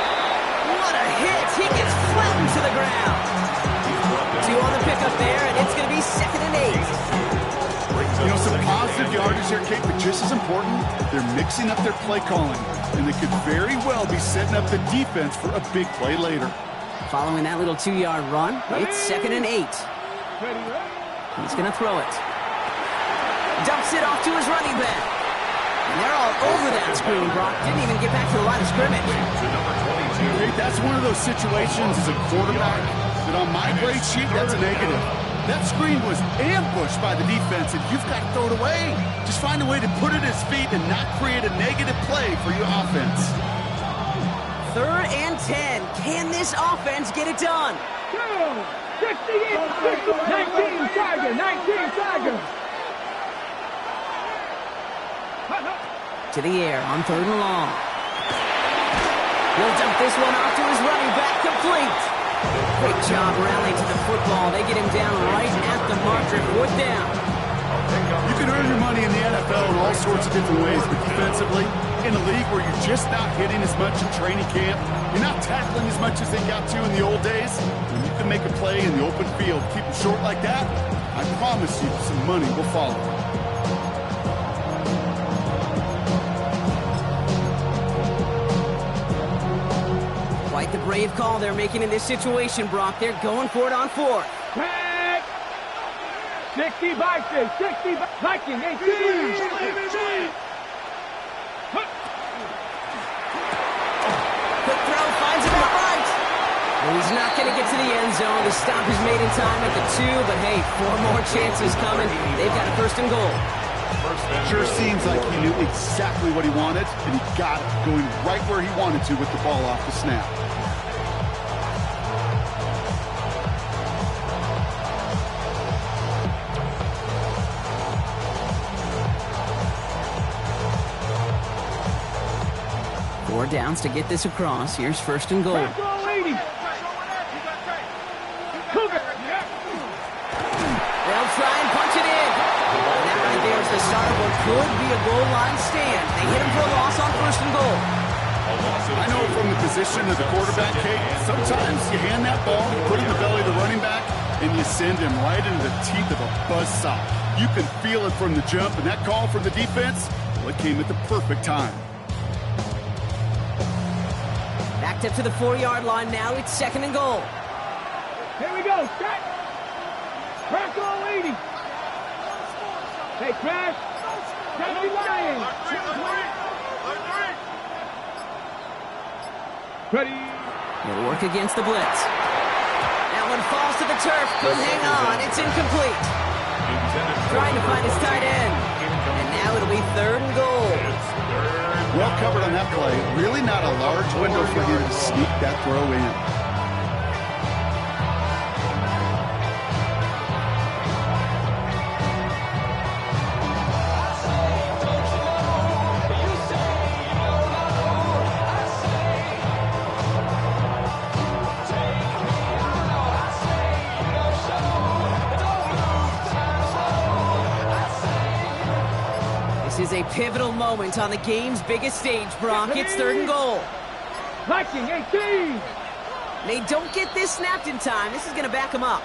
What a hit! He gets flattened to the ground. 2 on the pickup there, and it's going to be second and 8. You know, some positive yardage here, Kate, but just as important, they're mixing up their play calling, and they could very well be setting up the defense for a big play later. Following that little 2-yard run, it's second and 8. He's going to throw it. Dumps it off to his running back. And they're all over that screen, Brock. Didn't even get back to the line of scrimmage. Hey, that's one of those situations as a quarterback that on my grade sheet, that's a negative. That screen was ambushed by the defense, and you've got to throw it away. Just find a way to put it at his feet and not create a negative play for your offense. 3rd and 10. Can this offense get it done? 19 Tiger, 19 Tiger. To the air on 3rd and long. He'll dump this one off to his running back, complete. Great job rallying to the football. They get him down right at the marker. 4th down. You can earn your money in the NFL in all sorts of different ways, but defensively, in a league where you're just not hitting as much in training camp, you're not tackling as much as they got to in the old days, when you can make a play in the open field, keep them short like that, I promise you some money will follow. Quite the brave call they're making in this situation, Brock. They're going for it on 4th. 60 Vikings, 60 Vikings, 18. Quick throw, finds him right. And he's not going to get to the end zone. The stop is made in time at the 2, but hey, 4 more chances coming. They've got a 1st and goal. Sure seems like he knew exactly what he wanted, and he got it, going right where he wanted to with the ball off the snap. Four downs to get this across. Here's 1st and goal. They'll try and punch it in. And that right there is the start of what could be a goal line stand. They hit him for a loss on 1st and goal. I know from the position of the quarterback, Kate, sometimes you hand that ball, you put it in the belly of the running back, and you send him right into the teeth of a buzzsaw. You can feel it from the jump, and that call from the defense, well, it came at the perfect time. Backed up to the 4-yard line now. It's 2nd and goal. Here we go. Set. Crash all 80. Hey, Crash. Don't be lying. Ready. He'll work against the blitz. That one falls to the turf. Couldn't hang on. It's incomplete. Trying to find his tight end. And now it'll be 3rd and goal. Well covered on that play. Really not a large window for him to sneak that throw in. This is a pivotal moment on the game's biggest stage, Brock. It's 3rd and goal. Viking 18. They don't get this snapped in time. This is going to back them up.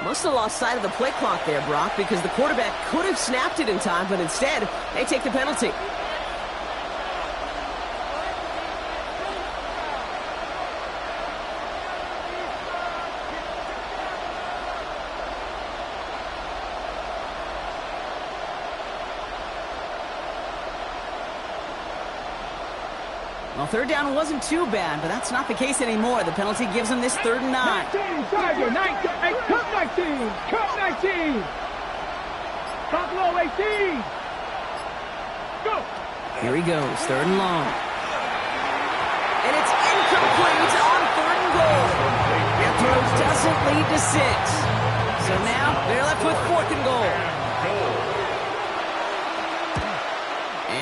Must have lost sight of the play clock there, Brock, because the quarterback could have snapped it in time, but instead, they take the penalty. Well, 3rd down wasn't too bad, but that's not the case anymore. The penalty gives them this 3rd and 9. 19, Tiger, 19, hey, cut 19, cut 19. Buffalo 18. Go. Here he goes, 3rd and long. And it's incomplete on 3rd and goal. That throw doesn't lead to 6. So now they're left with 4th and goal.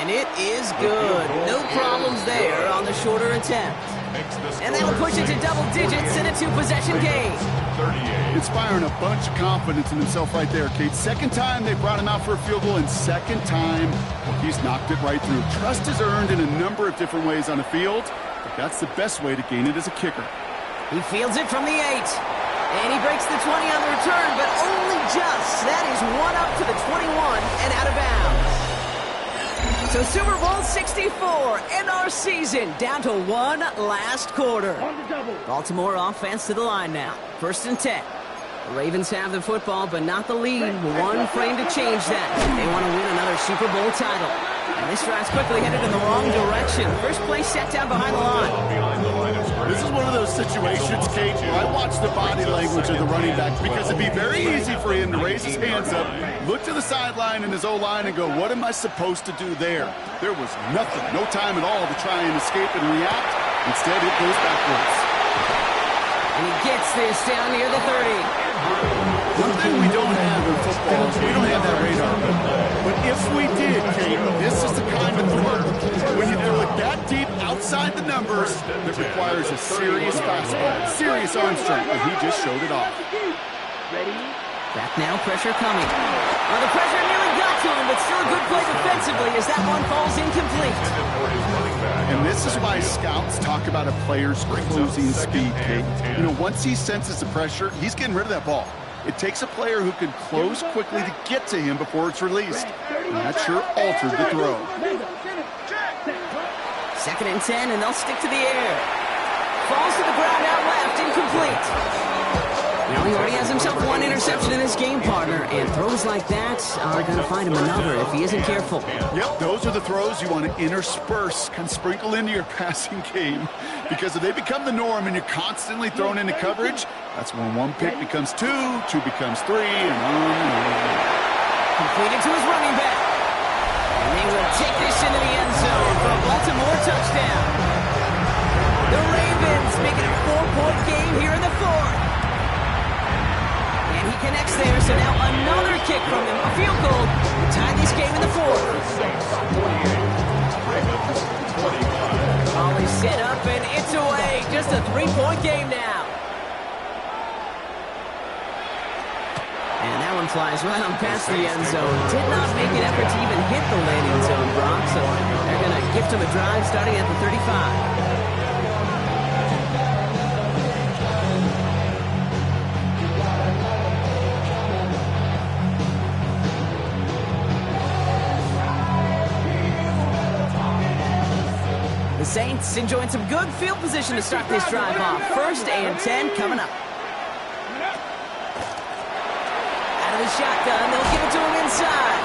And it is good. No problems there on the shorter attempt. And that'll push it to double digits in a 2-possession game. Inspiring a bunch of confidence in himself right there, Kate. 2nd time they brought him out for a field goal, and 2nd time he's knocked it right through. Trust is earned in a number of different ways on the field, but that's the best way to gain it as a kicker. He fields it from the 8. And he breaks the 20 on the return, but only just. That is one up to the 21 and out of bounds. So Super Bowl 64, end our season, down to one last quarter. Baltimore offense to the line now. 1st and 10. The Ravens have the football, but not the lead. One frame to change that. They want to win another Super Bowl title. And this drive's quickly headed in the wrong direction. First play set down behind the line. This is one of those situations, Kate, where I watch the body language of the running back because it'd be very easy for him to raise his hands up, look to the sideline in his O-line and go, what am I supposed to do there? There was nothing, no time at all to try and escape and react. Instead, it goes backwards. And he gets this down near the 30. One thing we don't have in football is we don't have that radar. But if we did, Kate, this is the kind of throw when you throw it that deep outside the numbers that requires a serious fastball, serious arm strength, and he just showed it off. Ready? Back now, pressure coming. Well, the pressure nearly got to him, but still a good play defensively as that one falls incomplete. And this is why scouts talk about a player's closing speed, Kate. You know, once he senses the pressure, he's getting rid of that ball. It takes a player who can close quickly to get to him before it's released. And that sure altered the throw. 2nd and 10, and they'll stick to the air. Falls to the ground out left, incomplete. Now he already has himself one interception in this game, partner, and throws like that are going to find him another if he isn't careful. Yep, those are the throws you want to intersperse, kind of sprinkle into your passing game, because if they become the norm and you're constantly thrown into coverage, that's when one pick becomes two becomes three, and on. Completed to his running back. And they will take this into the end zone for a Baltimore touchdown. The Ravens make it a 4-point game here in the 4th. And he connects there, so now another kick from him. A field goal to tie this game in the 4th. Ball is set up, and it's away. Just a 3-point game now. And that one flies right on past the end zone. Did not make an effort to even hit the landing zone, Brock, so they're going to gift him a drive starting at the 35. The Saints enjoying some good field position to start this drive off. 1st and 10 coming up. Out of the shotgun, they'll give it to him inside.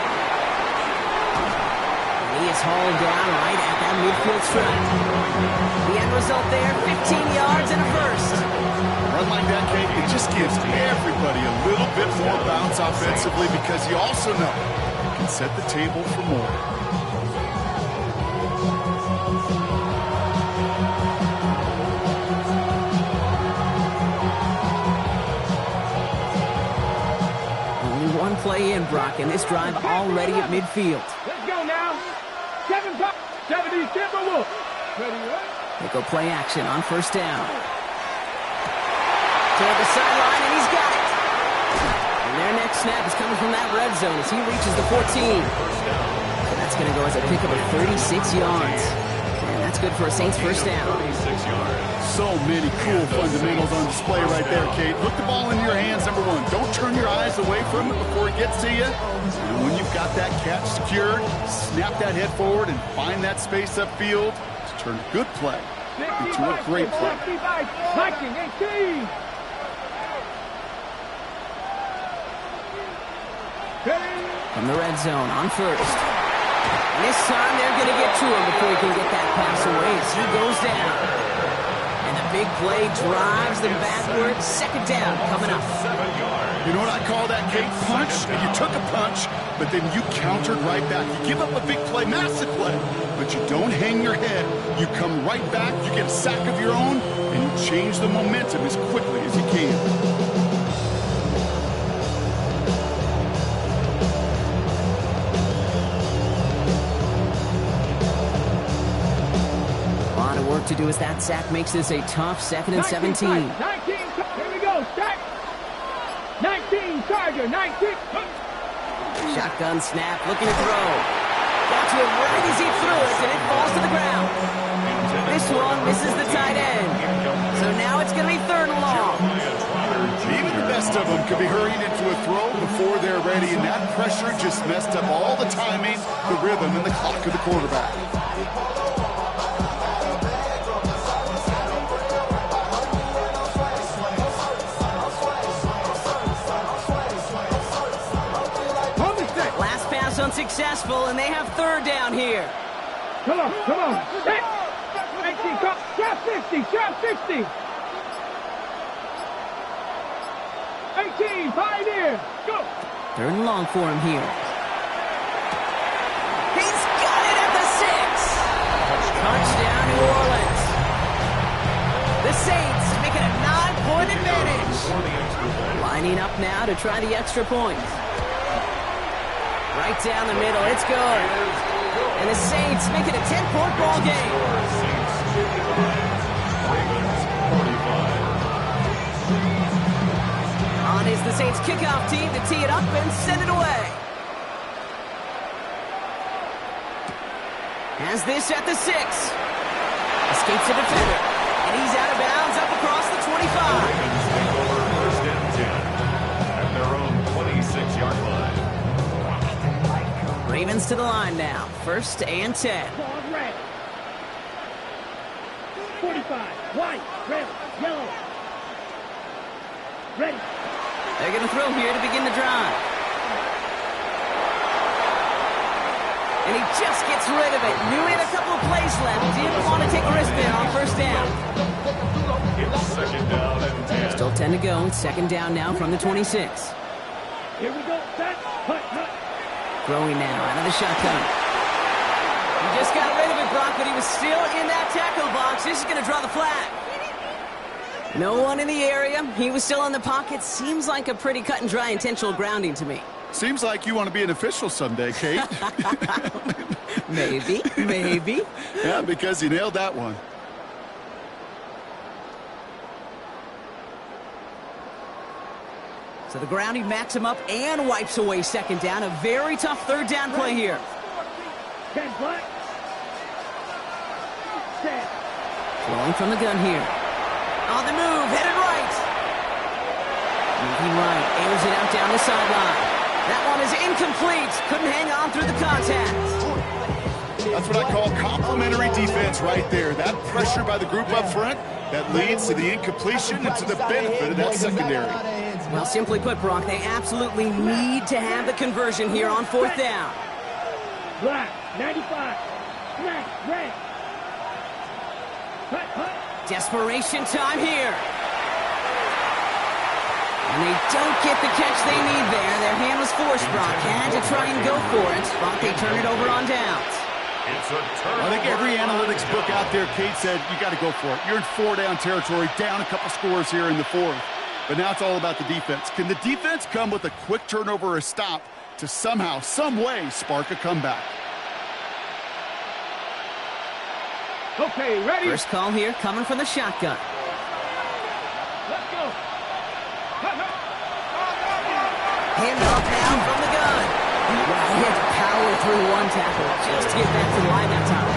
And he is hauled down right at that midfield stripe. The end result there, 15 yards and a first. Run like that, Kate, it just gives everybody a little bit more bounce offensively because you also know you can set the table for more. Play in, Brock, and this drive already at midfield. Let's go now. 70 Timberwolves. Ready, right? They go play action on 1st down. Toward the sideline, and he's got it. And their next snap is coming from that red zone as he reaches the 14. So that's going to go as a pickup of 36 yards. And that's good for a Saints 1st down. So many cool fundamentals on display right there, Kate. Put the ball in your hands, number one. Don't turn your eyes away from it before it gets to you. And when you've got that catch secured, snap that head forward and find that space upfield to turn a good play into a great play. 1918. From the red zone on 1st. And this time they're going to get to him before he can get that pass away as he goes down. Big play drives them backwards. 2nd down coming up. You know what I call that, Kate? Punch. And you took a punch, but then you countered right back. You give up a big play, massive play, but you don't hang your head. You come right back, you get a sack of your own, and you change the momentum as quickly as you can. To do as that sack makes this a tough 2nd and 17. 19, here we go, stack. 19, Charger, 19. Shotgun snap, looking to throw. Got to him right as he threw it, and it falls to the ground. This one misses the tight end. So now it's going to be 3rd and long. Even the best of them could be hurried into a throw before they're ready, and that pressure just messed up all the timing, the rhythm, and the clock of the quarterback. successful, and they have third down here. Come on, come on. Hit. 18, come. Trap 60, trap 60. 18, pioneer. Go. Third and long for him here. He's got it at the 6. Touchdown, New Orleans. The Saints make it a 9-point advantage. Lining up now to try the extra point. Right down the middle, it's good. And the Saints make it a 10-point ball game. On is the Saints kickoff team to tee it up and send it away. Has this at the 6. Escapes the defender. And he's out of bounds up across the 25. First and 10 at their own 26-yard line. Ravens to the line now. First and 10. Red. 45, white, red, yellow. Ready. They're going to throw here to begin the drive. And he just gets rid of it. Knew he had a couple of plays left. Didn't want to take a risk there on first down. It's second down and 10. Still 10 to go. Second down now from the 26. Here we go. Set. Hut, hut. Throwing now out of the shotgun. He just got rid of it, Brock, but he was still in that tackle box. This is going to draw the flag. No one in the area. He was still in the pocket. Seems like a pretty cut and dry intentional grounding to me. Seems like you want to be an official someday, Kate. Maybe, maybe. Yeah, because you nailed that one. So the grounding backs him up and wipes away second down. A very tough third down play here. 10 black. 10. Throwing from the gun here. On the move, headed right. Moving right, airs it out down the sideline. That one is incomplete. Couldn't hang on through the contact. That's what I call complimentary defense right there. That pressure by the group up front, that leads to the incompletion and to the benefit of that secondary. Well, simply put, Brock, they absolutely need to have the conversion here on fourth down. Black, 95. Black, red. Hut, hut. Desperation time here. And they don't get the catch they need there. Their hand was forced, Brock. Had to try and go for it. Brock, they turn it over on downs. It's a turn. I think every analytics book out there, Kate said, you got to go for it. You're in 4-down territory, down a couple scores here in the fourth. But now it's all about the defense. Can the defense come with a quick turnover or a stop to somehow, some way, spark a comeback? Okay, ready? First call here coming from the shotgun. Let's go. Hand off now from the gun. Wow, he had to power through one tackle just to get back to the line that time. I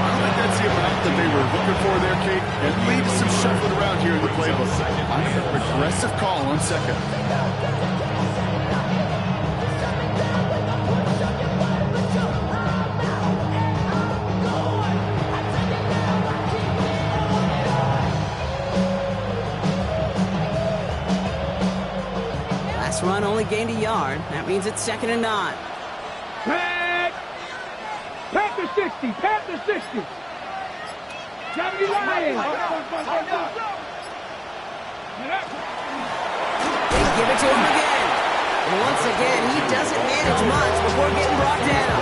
don't think that's the amount that they were looking for there, Kate. It leads to some shuffling around here in the playbook. I am a progressive call on second. Last run only gained a yard. That means it's 2nd and 9. Pack! Panther 60! Panther 60! 70 Lions! They give it to him again. And once again, he doesn't manage much before getting brought down.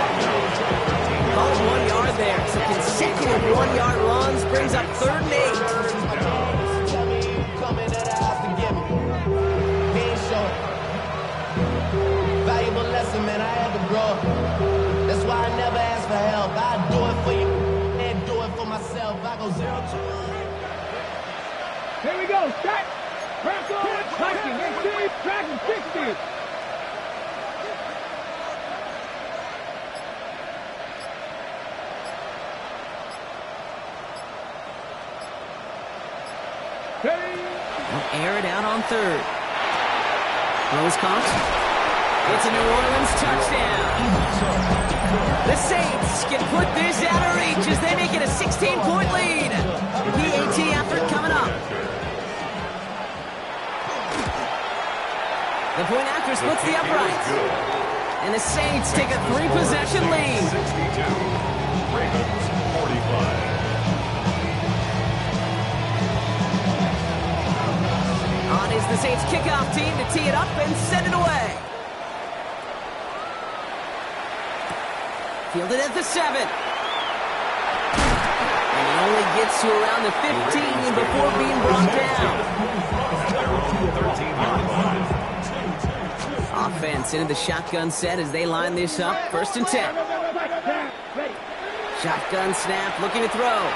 Called 1 yard there. So consecutive 1-yard runs brings up 3rd and 8. Valuable lesson, man, I had to grow. That's why I never ask for help. I do it for you and do it for myself. I go 0 to 1. Here we go, set! Press on! Hiking, receive, tracking 60! They'll air it out on 3rd. Rose caught. It's a New Orleans touchdown. The Saints can put this out of reach as they make it a 16-point lead. PAT effort coming up. The point after splits the uprights. And the Saints take a 3-possession lead. 62. Ravens 45. On is the Saints kickoff team to tee it up and send it away. Fielded at the 7. And he only gets to around the 15 before being brought down. Offense into the shotgun set as they line this up. 1st and 10. Shotgun snap, looking to throw.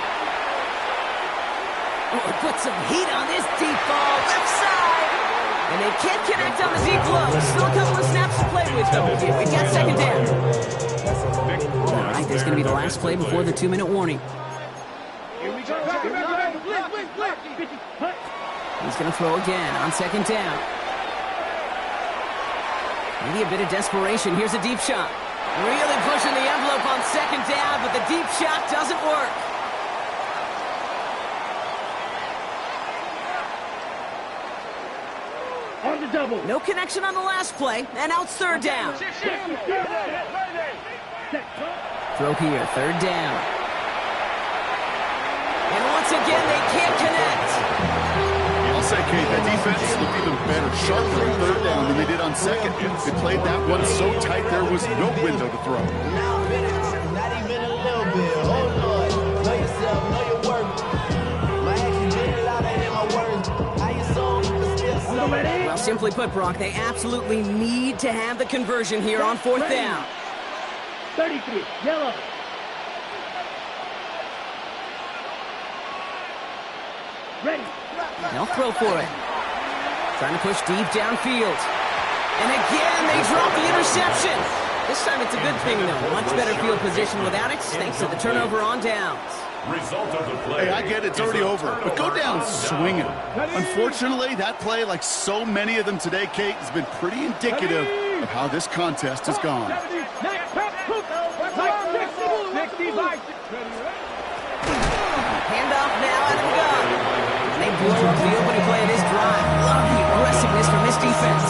Oh, put some heat on this deep ball, left side. And they can't connect on the deep low. Still a couple of snaps to play with, though. We got 2nd down. All right, this is going to be the last play before the 2-minute warning. He's going to throw again on 2nd down. Maybe a bit of desperation. Here's a deep shot. Really pushing the envelope on 2nd down, but the deep shot doesn't work. On the double. No connection on the last play, and now it's 3rd down. Throw here, 3rd down. And once again, they can't connect. I'll say, Kate, that defense looked even better, sharper on 3rd down than they did on 2nd. They played that one so tight there was no window to throw. Not even a little bit. Oh, Lord. Know yourself, know your worth. My actions get a lot in my words. How you sold, still so. Well, simply put, Brock, they absolutely need to have the conversion here on 4th down. 33, yellow. Ready. They'll throw for it. Trying to push deep downfield. And again, they drop the interception. This time it's a good thing, though. Much better field position without it, thanks to the turnover on downs. Result of the play. Hey, I get it, it's already over, but go down swinging. Unfortunately, that play, like so many of them today, Kate, has been pretty indicative of how this contest has gone. Handoff now out of the gun. And they blow up the opening play of this drive. Love the aggressiveness from this defense.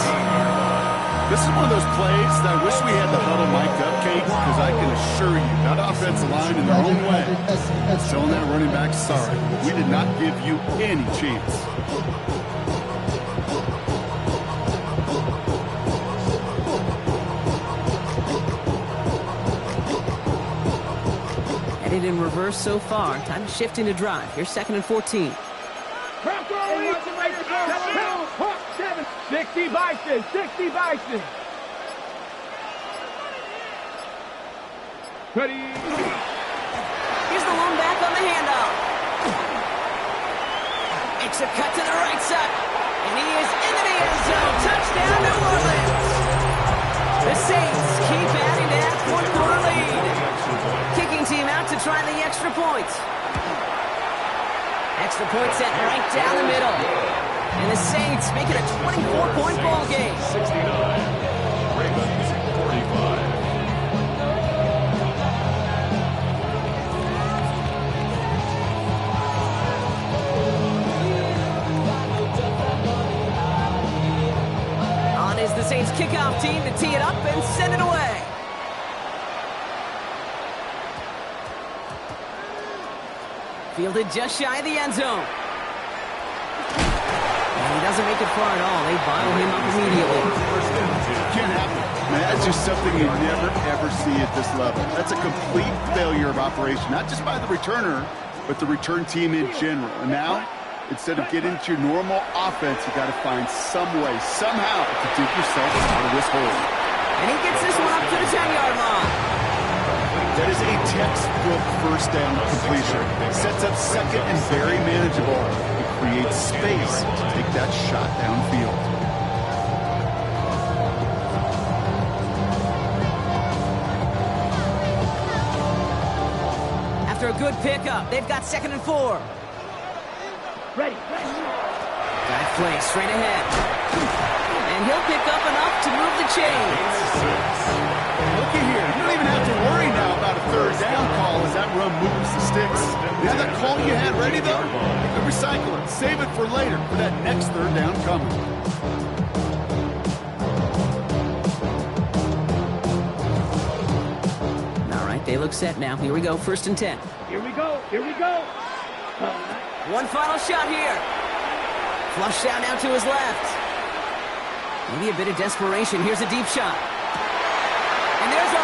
This is one of those plays that I wish we had the huddle mic'd up, Kate, because I can assure you, that offensive line in their own way is telling that running back, sorry, we did not give you any chance. Headed in reverse so far. Time to shift into drive. Here's 2nd and 14. 60 Bison, 60 Bison. Ready. Here's the lone back on the handoff. Makes a cut to the right side. And he is into the end zone. Touchdown, New Orleans. The Saints keep adding to that 4th-quarter lead. Kicking team out to try the extra point. Extra point set right down the middle. And the Saints make it a 24-point ball game. 69. Ravens 45. On is the Saints kickoff team to tee it up and send it away. Fielded just shy of the end zone. And he doesn't make it far at all. They bottle him up immediately. Can't happen. Man, that's just something you never, ever see at this level. That's a complete failure of operation, not just by the returner, but the return team in general. And now, instead of getting into your normal offense, you got to find some way, somehow, to dig yourself out of this hole. And he gets this one up to the 10-yard line. That is a textbook 1st down completion. Sets up 2nd and very manageable. It creates space to take that shot downfield. After a good pickup, they've got 2nd and 4. Ready. That play straight ahead. And he'll pick up enough to move the chains. Looky here, you don't even have to worry now about a 3rd down call as that run moves the sticks. You have that call you had ready, though? You can recycle it, save it for later, for that next 3rd down coming. look set now. Here we go, 1st and 10. Here we go. Here we go. One final shot here. Flush down now to his left. Maybe a bit of desperation. Here's a deep shot. And there's